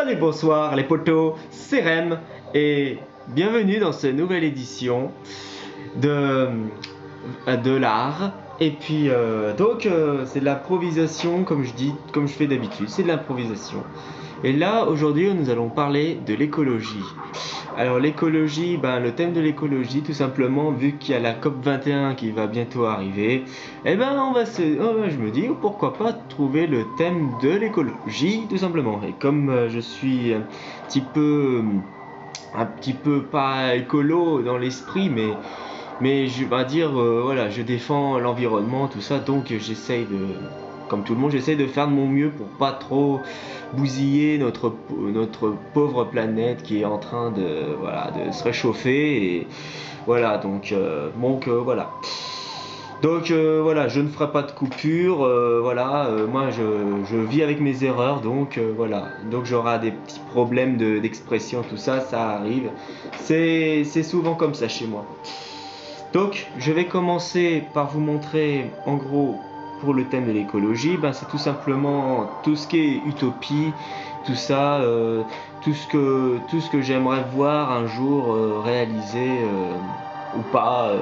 Salut, bonsoir les potos, c'est Rem et bienvenue dans cette nouvelle édition de l'art. Et puis c'est de l'improvisation comme je fais d'habitude, c'est de l'improvisation. Et là aujourd'hui nous allons parler de l'écologie. Alors l'écologie, le thème de l'écologie tout simplement, vu qu'il y a la COP21 qui va bientôt arriver, je me dis pourquoi pas trouver le thème de l'écologie tout simplement. Et comme je suis un petit peu pas écolo dans l'esprit, mais je vais dire je défends l'environnement, tout ça, donc comme tout le monde, j'essaye de faire de mon mieux pour pas trop bousiller notre pauvre planète qui est en train de se réchauffer. Et voilà, donc voilà. Donc je ne ferai pas de coupure, moi je vis avec mes erreurs, donc donc j'aurai des petits problèmes d'expression, tout ça, ça arrive, c'est souvent comme ça chez moi. Donc je vais commencer par vous montrer en gros pour le thème de l'écologie, c'est tout simplement tout ce qui est utopie, tout ça, tout ce que j'aimerais voir un jour réalisé ou pas,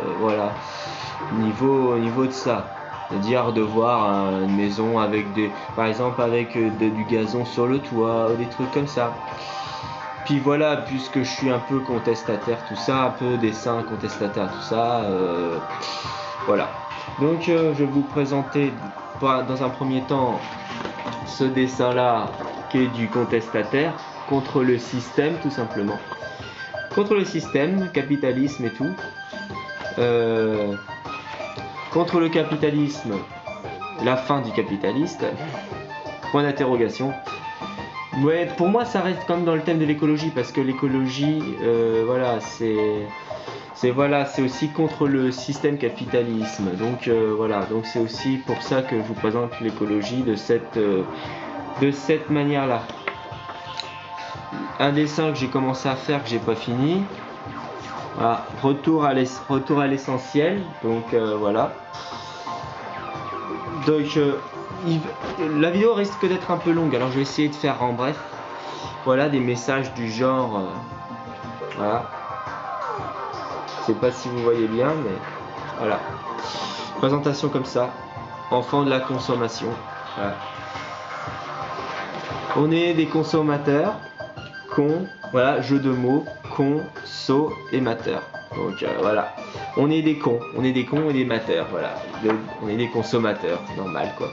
niveau de ça. C'est-à-dire de voir une maison par exemple avec du gazon sur le toit, des trucs comme ça. Puis voilà, puisque je suis un peu contestataire, tout ça, un peu dessin contestataire, tout ça, voilà. Donc je vais vous présenter dans un premier temps ce dessin-là qui est du contestataire contre le système, tout simplement. Contre le système, capitalisme et tout. Contre le capitalisme, la fin du capitaliste. Point d'interrogation. Ouais, pour moi ça reste comme dans le thème de l'écologie, parce que l'écologie, c'est aussi contre le système capitalisme. Donc donc c'est aussi pour ça que je vous présente l'écologie de cette manière-là. Un dessin que j'ai commencé à faire que j'ai pas fini. Voilà, retour à l'essentiel. Donc voilà. Donc la vidéo risque d'être un peu longue, alors je vais essayer de faire en bref. Voilà, des messages du genre voilà. Je sais pas si vous voyez bien, mais voilà. Présentation comme ça. Enfant de la consommation. Voilà. On est des consommateurs. Voilà, jeu de mots, et mateur. Donc voilà, on est des cons et des mateurs, voilà. On est des consommateurs, normal quoi.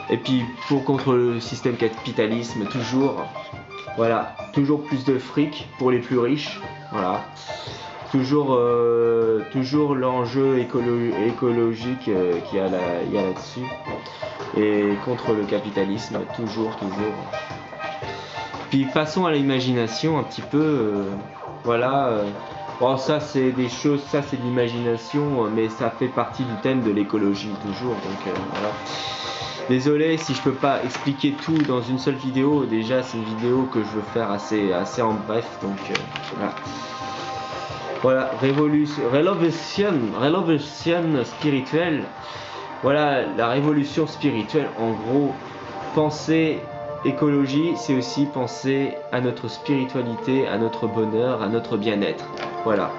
Et puis contre le système capitalisme, toujours plus de fric pour les plus riches, voilà. Toujours l'enjeu écologique qu'il y a là-dessus. Et contre le capitalisme, toujours. Puis passons à l'imagination un petit peu, ça c'est des choses, ça c'est de l'imagination, mais ça fait partie du thème de l'écologie toujours, donc voilà. Désolé si je peux pas expliquer tout dans une seule vidéo, déjà c'est une vidéo que je veux faire assez en bref, donc voilà. Révolution spirituelle, voilà, la révolution spirituelle, en gros, penser écologie, c'est aussi penser à notre spiritualité, à notre bonheur, à notre bien-être. Voilà.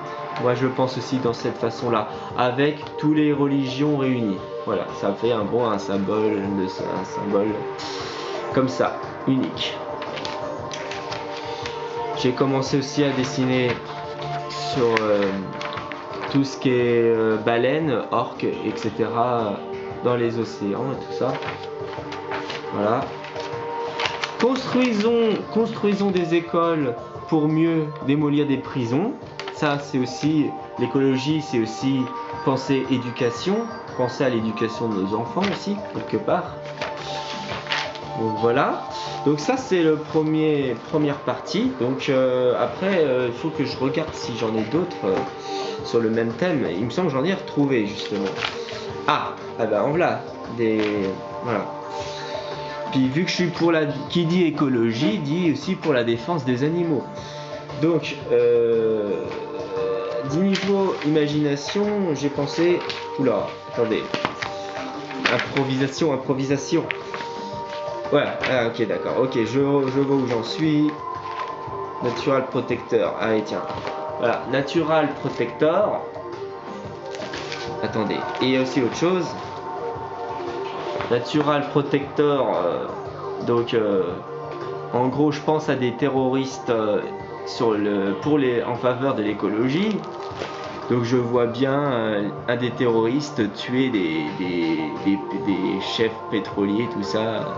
Moi, je pense aussi dans cette façon-là, avec toutes les religions réunies. Voilà, ça fait un symbole comme ça, unique. J'ai commencé aussi à dessiner sur tout ce qui est baleines, orques, etc. dans les océans et tout ça. Voilà. Construisons des écoles pour mieux démolir des prisons. Ça, c'est aussi l'écologie, c'est aussi penser éducation, penser à l'éducation de nos enfants aussi, quelque part. Donc voilà. Donc ça, c'est le première partie. Donc après, il faut que je regarde si j'en ai d'autres sur le même thème. Il me semble que j'en ai retrouvé, justement. En voilà. Voilà. Puis vu que je suis qui dit écologie, dit aussi pour la défense des animaux. Donc, du niveau imagination, j'ai pensé... Oula, attendez. Improvisation. Voilà, ah, ok, d'accord. Ok, je vois où j'en suis. Natural Protector. Allez, tiens. Voilà, Natural Protector. Attendez. Et il y a aussi autre chose. Natural Protector. En gros, je pense à des terroristes en faveur de l'écologie. Donc je vois bien un des terroristes tuer des chefs pétroliers, tout ça.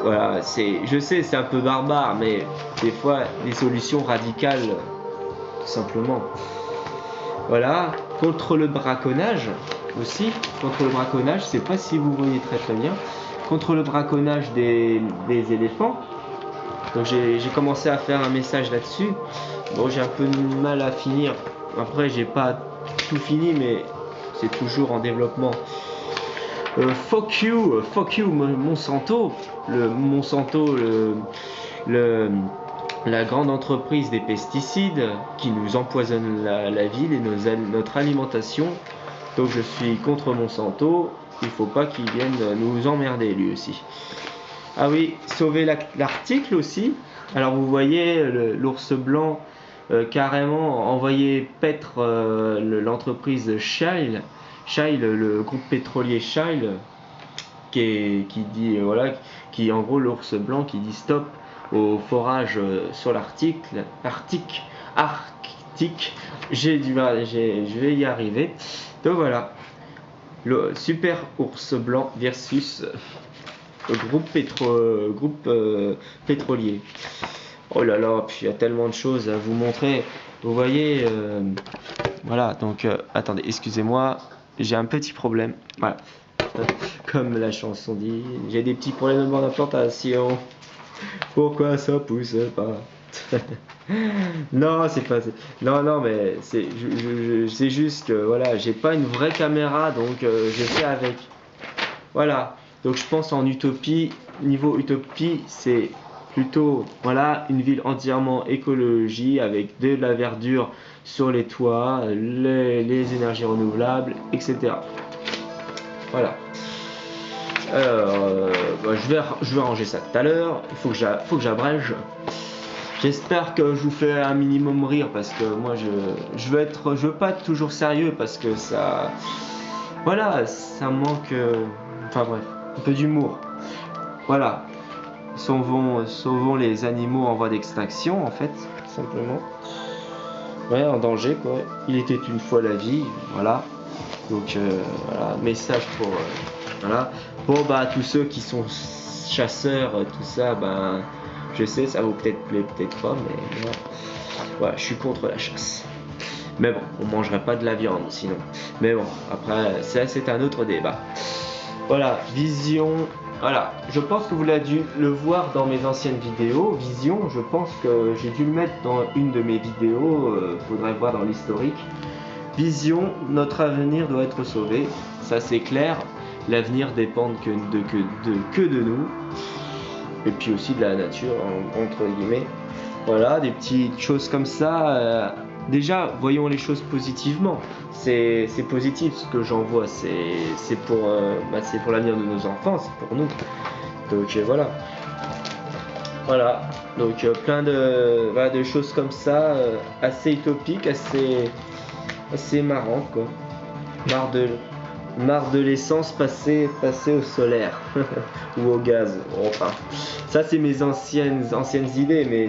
Voilà, je sais, c'est un peu barbare, mais des fois, des solutions radicales, tout simplement. Voilà, contre le braconnage aussi. Contre le braconnage, je sais pas si vous voyez très bien. Contre le braconnage des éléphants. Donc j'ai commencé à faire un message là-dessus. Bon, j'ai un peu de mal à finir. Après, j'ai pas tout fini, mais c'est toujours en développement. Fuck you, Monsanto. Monsanto, la grande entreprise des pesticides qui nous empoisonne la ville et notre alimentation. Donc je suis contre Monsanto. Il faut pas qu'il vienne nous emmerder lui aussi. Ah oui, sauver l'article aussi. Alors vous voyez l'ours blanc carrément envoyer paître l'entreprise Shell, le groupe pétrolier Shell, qui dit qui en gros l'ours blanc qui dit stop au forage sur l'Arctique. Je vais y arriver. Donc voilà, le super ours blanc versus groupe pétrolier. Oh là là, puis il y a tellement de choses à vous montrer. Vous voyez, voilà, donc attendez, excusez-moi, j'ai un petit problème. Voilà, comme la chanson dit, j'ai des petits problèmes de bande d'implantation. Pourquoi ça pousse pas? Non, c'est pas. Non, mais c'est juste que voilà, j'ai pas une vraie caméra, donc je fais avec. Voilà, donc je pense en utopie, niveau utopie, c'est plutôt voilà, une ville entièrement écologie avec de la verdure sur les toits, les énergies renouvelables, etc. Voilà. Alors, je vais ranger ça tout à l'heure. Il faut que j'abrège. J'espère que je vous fais un minimum rire parce que moi je veux pas être toujours sérieux parce que ça, voilà, ça manque. Enfin bref, un peu d'humour. Voilà. Sauvons les animaux en voie d'extinction, en fait, simplement. Ouais, en danger, quoi. Il était une fois la vie, voilà. Donc, voilà, message pour, voilà. Bon, bah, tous ceux qui sont chasseurs, tout ça, ben, je sais, ça vous peut-être plaît, peut-être pas, mais moi, voilà, je suis contre la chasse. Mais bon, on mangerait pas de la viande, sinon. Mais bon, après, c'est un autre débat. Voilà, Vision. Voilà, je pense que vous l'avez dû le voir dans mes anciennes vidéos. Vision, je pense que j'ai dû le mettre dans une de mes vidéos. Faudrait voir dans l'historique. Vision, notre avenir doit être sauvé. Ça c'est clair. L'avenir dépend que de nous. Et puis aussi de la nature, entre guillemets. Voilà, des petites choses comme ça. Déjà, voyons les choses positivement. C'est positif ce que j'en vois. C'est pour l'avenir de nos enfants, c'est pour nous. Donc voilà. Voilà. Donc plein de choses comme ça, assez utopiques, assez marrantes quoi. Marre de l'essence passer au solaire ou au gaz. Enfin, ça c'est mes anciennes idées, mais